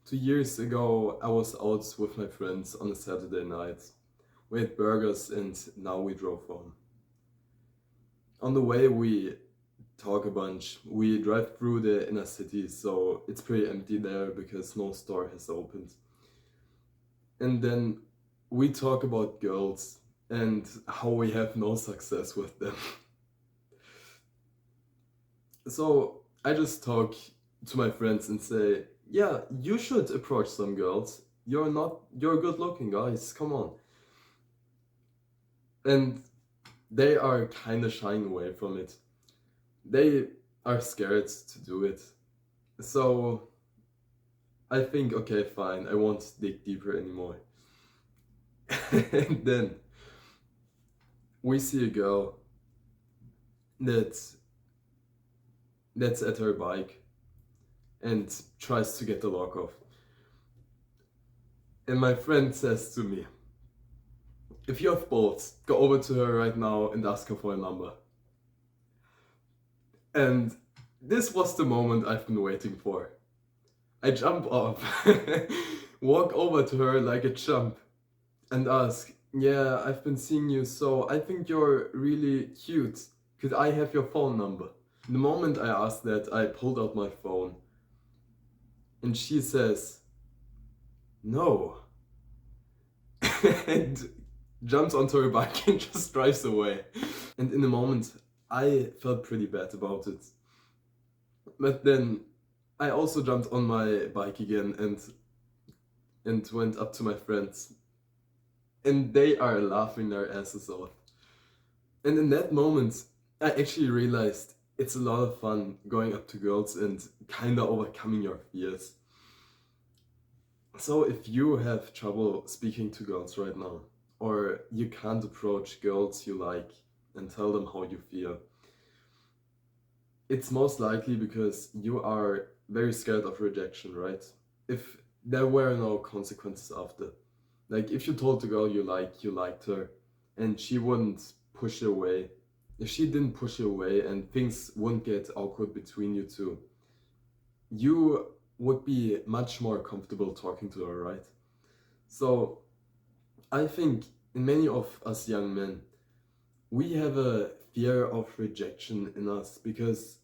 2 years ago, I was out with my friends on a Saturday night. We had burgers and now we drove home. On the way, we talk a bunch. We drive through the inner city, so it's pretty empty there because no store has opened. And then we talk about girls and how we have no success with them. So I just talk to my friends and say, yeah, you should approach some girls. You're good looking, guys, come on. And they are kind of shying away from it. They are scared to do it. So I think, okay, fine, I won't dig deeper anymore. And then we see a girl that's that's at her bike and tries to get the lock off. And my friend says to me, if you have balls, go over to her right now and ask her for a number. And this was the moment I've been waiting for. I jump off, walk over to her like a chump, and ask, yeah, I've been seeing you, so I think you're really cute. Could I have your phone number? The moment I asked that, I pulled out my phone. And she says, no. And jumps onto her bike and just drives away. And in a moment, I felt pretty bad about it. But then I also jumped on my bike again and went up to my friends. And they are laughing their asses off. And in that moment, I actually realized it's a lot of fun going up to girls and kinda overcoming your fears. So if you have trouble speaking to girls right now, or you can't approach girls you like and tell them how you feel, it's most likely because you are very scared of rejection, right? If there were no consequences after. Like if you told the girl you liked her and she wouldn't push you away, if she didn't push you away and things wouldn't get awkward between you two, you would be much more comfortable talking to her, right? So I think in many of us young men, we have a fear of rejection in us because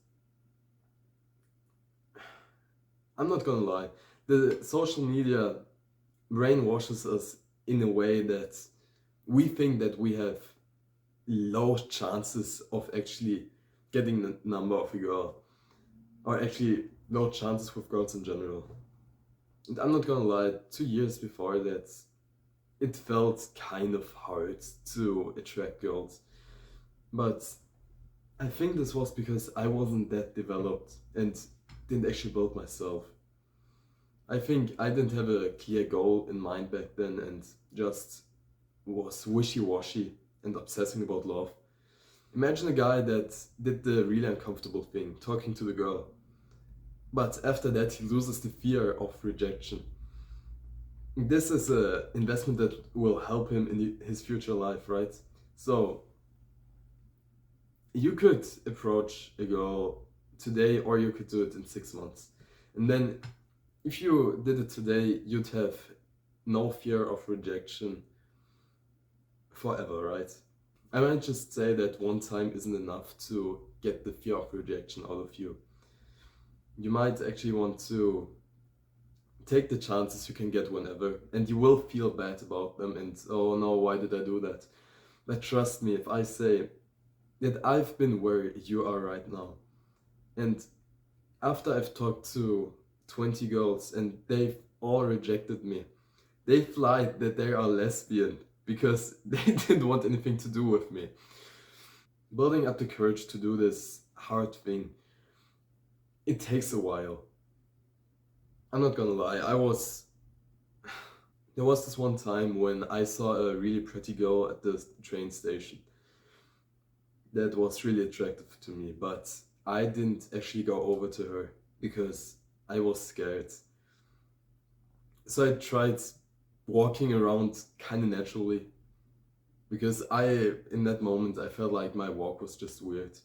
I'm not gonna lie, the social media brainwashes us in a way that we think that we have low chances of actually getting the number of a girl, or actually low chances with girls in general. And I'm not gonna lie, 2 years before that, it felt kind of hard to attract girls. But I think this was because I wasn't that developed and didn't actually build myself. I think I didn't have a clear goal in mind back then and just was wishy-washy and obsessing about love. Imagine a guy that did the really uncomfortable thing, talking to the girl. But after that, he loses the fear of rejection. This is an investment that will help him in his future life, right? So you could approach a girl today, or you could do it in 6 months. And then if you did it today, you'd have no fear of rejection forever, right? I might just say that one time isn't enough to get the fear of rejection out of you. You might actually want to take the chances you can get whenever, and you will feel bad about them and, oh no, why did I do that? But trust me if I say that I've been where you are right now. And after I've talked to 20 girls and they've all rejected me, they've lied that they are lesbian because they didn't want anything to do with me. Building up the courage to do this hard thing, it takes a while. I'm not gonna lie, there was this one time when I saw a really pretty girl at the train station that was really attractive to me, but I didn't actually go over to her because I was scared. So I tried walking around kind of naturally because in that moment, I felt like my walk was just weird.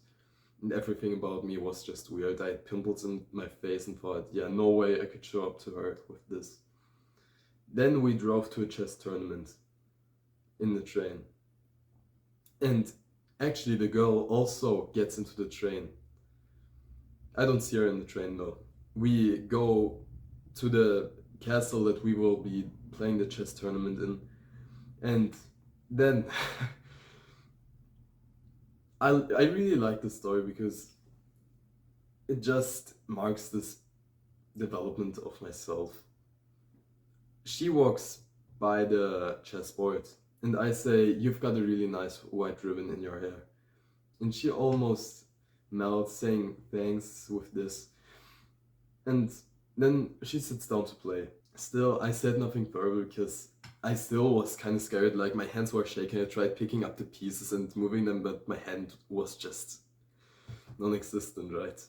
and everything about me was just weird. I had pimples in my face and thought, yeah, no way I could show up to her with this. Then we drove to a chess tournament in the train. And actually, the girl also gets into the train. I don't see her in the train though. We go to the castle that we will be playing the chess tournament in. And then I really like this story because it just marks this development of myself. She walks by the chessboard and I say, "You've got a really nice white ribbon in your hair." And she almost melts, saying thanks with this. And then she sits down to play. Still, I said nothing further because I still was kind of scared. Like, my hands were shaking. I tried picking up the pieces and moving them, but my hand was just non-existent, right?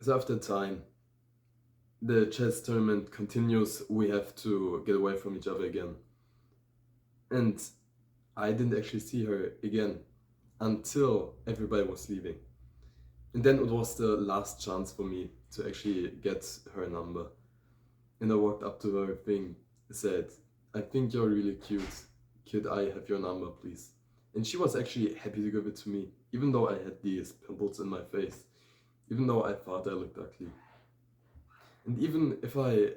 So after time, the chess tournament continues. We have to get away from each other again. And I didn't actually see her again until everybody was leaving. And then it was the last chance for me to actually get her number. And I walked up to her thing, said, "I think you're really cute. Could I have your number, please?" And she was actually happy to give it to me, even though I had these pimples in my face, even though I thought I looked ugly. And even if I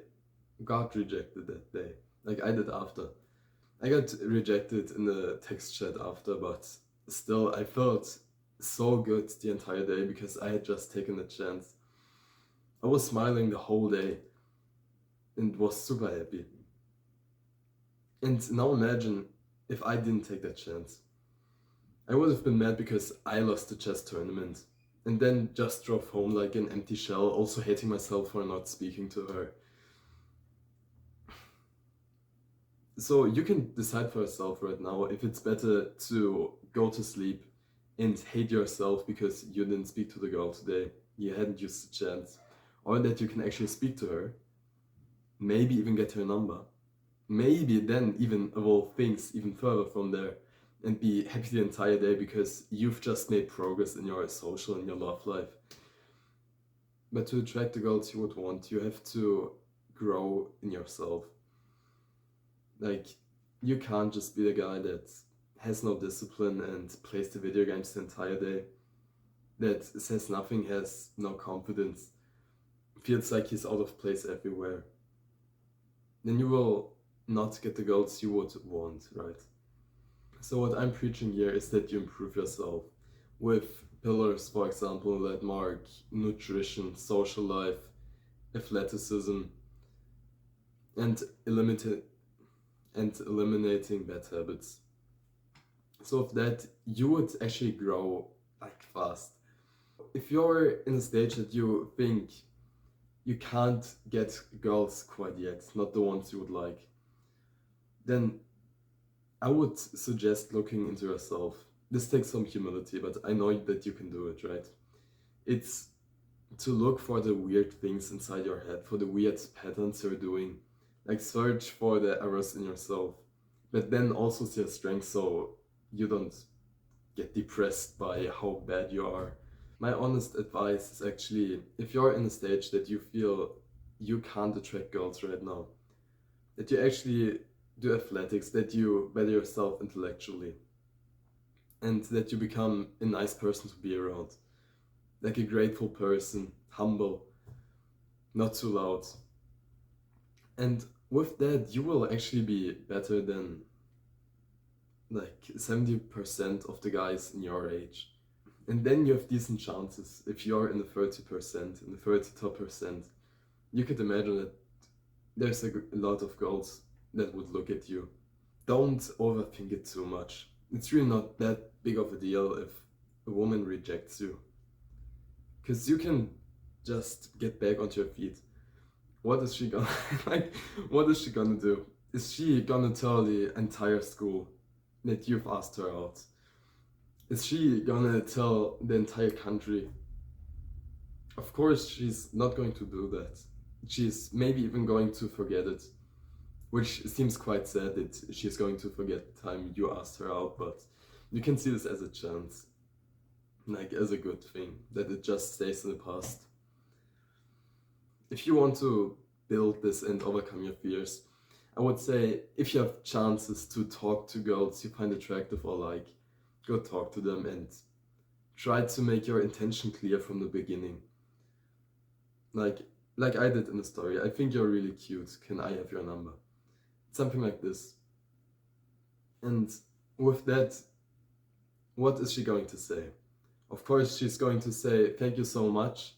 got rejected that day, like I did after, I got rejected in the text chat after, but still I felt so good the entire day because I had just taken a chance. I was smiling the whole day and was super happy. And now imagine if I didn't take that chance. I would have been mad because I lost the chess tournament and then just drove home like an empty shell, also hating myself for not speaking to her. So you can decide for yourself right now if it's better to go to sleep and hate yourself because you didn't speak to the girl today, you hadn't used the chance, or that you can actually speak to her, maybe even get her number, maybe then even evolve things even further from there and be happy the entire day because you've just made progress in your social and your love life. But to attract the girls you would want, you have to grow in yourself. Like, you can't just be the guy that has no discipline and plays the video games the entire day, that says nothing, has no confidence, feels like he's out of place everywhere. Then you will not get the girls you would want, right? So what I'm preaching here is that you improve yourself with pillars, for example, that mark nutrition, social life, athleticism, and eliminating bad habits. So with that, you would actually grow like fast. If you're in a stage that you think you can't get girls quite yet, not the ones you would like, then I would suggest looking into yourself. This takes some humility, but I know that you can do it, right? It's to look for the weird things inside your head, for the weird patterns you're doing. Like, search for the errors in yourself, but then also see your strengths so you don't get depressed by how bad you are. My honest advice is actually, if you're in a stage that you feel you can't attract girls right now, that you actually do athletics, that you better yourself intellectually, and that you become a nice person to be around. Like a grateful person, humble, not too loud. And with that, you will actually be better than like 70% of the guys in your age. And then you have decent chances if you're in the 30%, in the 30 top percent. You could imagine that there's a lot of girls that would look at you. Don't overthink it too much. It's really not that big of a deal if a woman rejects you. Because you can just get back onto your feet. What is she gonna what is she gonna do? Is she gonna tell the entire school that you've asked her out? Is she gonna tell the entire country? Of course she's not going to do that. She's maybe even going to forget it, which seems quite sad that she's going to forget the time you asked her out, but you can see this as a chance. like as a good thing, that it just stays in the past. If you want to build this and overcome your fears, I would say if you have chances to talk to girls you find attractive or like, go talk to them and try to make your intention clear from the beginning. Like like I did in the story. I think you're really cute. Can I have your number? Something like this. And with that, what is she going to say? Of course, she's going to say, thank you so much.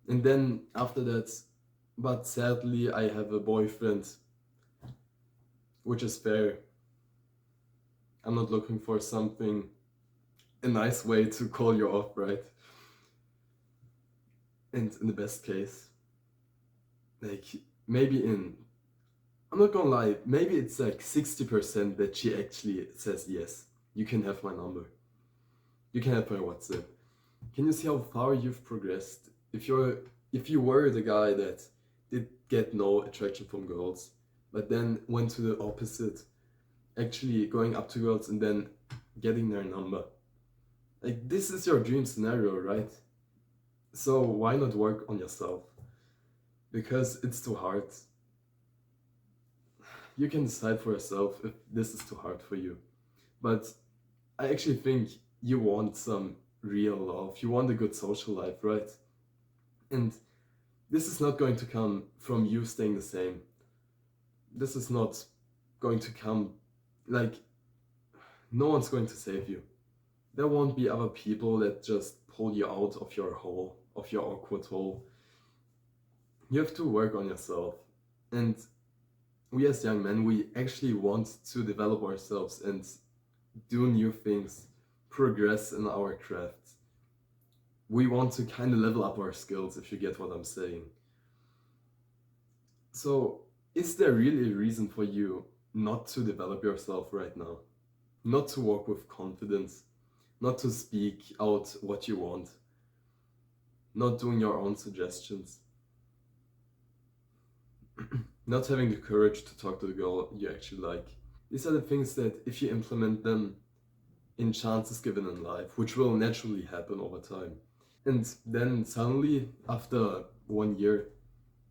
And then after that, but sadly, I have a boyfriend, which is fair. I'm not looking for something, a nice way to call you off, right? And in the best case, like maybe I'm not gonna lie, maybe it's like 60% that she actually says yes. You can have my number. You can have my WhatsApp. Can you see how far you've progressed? If you were the guy that did get no attraction from girls, but then went to the opposite, actually going up to girls and then getting their number. Like this is your dream scenario, right? So why not work on yourself? Because it's too hard. You can decide for yourself if this is too hard for you. But I actually think you want some real love. You want a good social life, right? And this is not going to come from you staying the same. This is not going to come, like, no one's going to save you. There won't be other people that just pull you out of your hole, of your awkward hole. You have to work on yourself. And we as young men, we actually want to develop ourselves and do new things, progress in our craft. We want to kind of level up our skills, if you get what I'm saying. So, is there really a reason for you not to develop yourself right now? Not to walk with confidence, not to speak out what you want, not doing your own suggestions, not having the courage to talk to the girl you actually like. These are the things that, if you implement them in chances given in life, which will naturally happen over time, and then suddenly, after 1 year,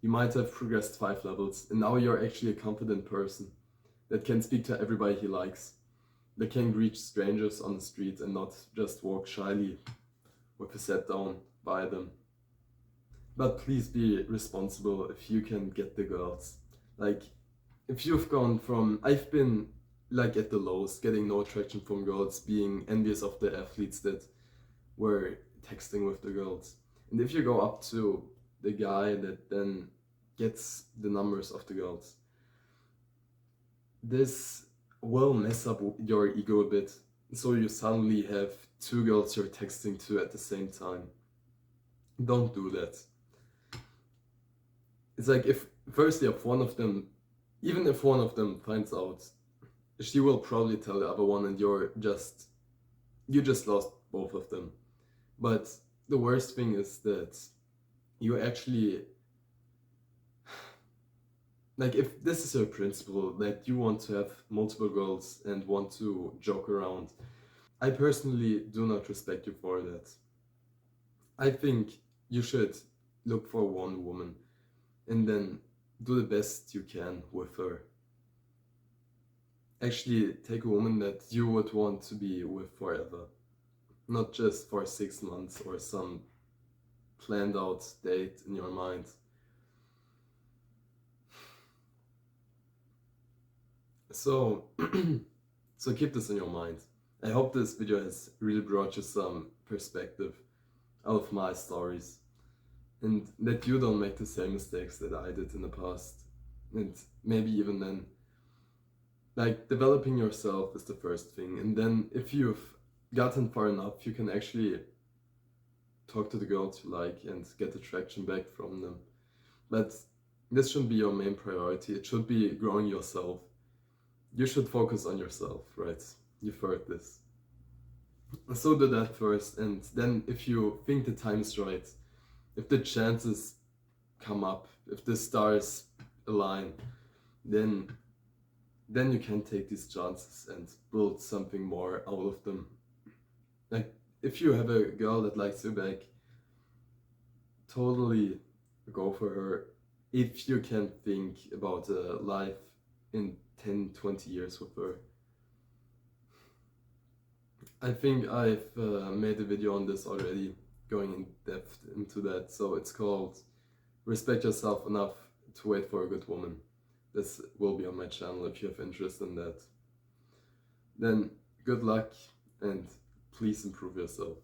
you might have progressed 5 levels, and now you're actually a confident person that can speak to everybody he likes, that can greet strangers on the street and not just walk shyly with a set down by them. But please be responsible if you can get the girls. Like, if you've gone from, I've been like at the lowest, getting no attraction from girls, being envious of the athletes that were texting with the girls. And if you go up to the guy that then gets the numbers of the girls, this will mess up your ego a bit. So you suddenly have two girls you're texting to at the same time. Don't do that. It's like, if firstly, if one of them, even if one of them finds out, she will probably tell the other one, and you just lost both of them. But the worst thing is that you actually, like, if this is your principle that you want to have multiple girls and want to joke around, I personally do not respect you for that. I think you should look for one woman and then do the best you can with her. Actually, take a woman that you would want to be with forever, not just for 6 months or some planned out date in your mind. So, so keep this in your mind. I hope this video has really brought you some perspective out of my stories, and that you don't make the same mistakes that I did in the past. And maybe even then, like, developing yourself is the first thing, and then if you've gotten far enough, you can actually talk to the girls you like and get attraction back from them. But this shouldn't be your main priority. It should be growing yourself. You should focus on yourself, right? You've heard this. So do that first, and then if you think the time is right, if the chances come up, if the stars align, then you can take these chances and build something more out of them. Like, if you have a girl that likes you back, totally go for her. If you can think about a life in 10, 20 years with her. I think I've made a video on this already, going in depth into that. So it's called Respect Yourself Enough to Wait for a Good Woman. This will be on my channel if you have interest in that. Then good luck and please improve yourself.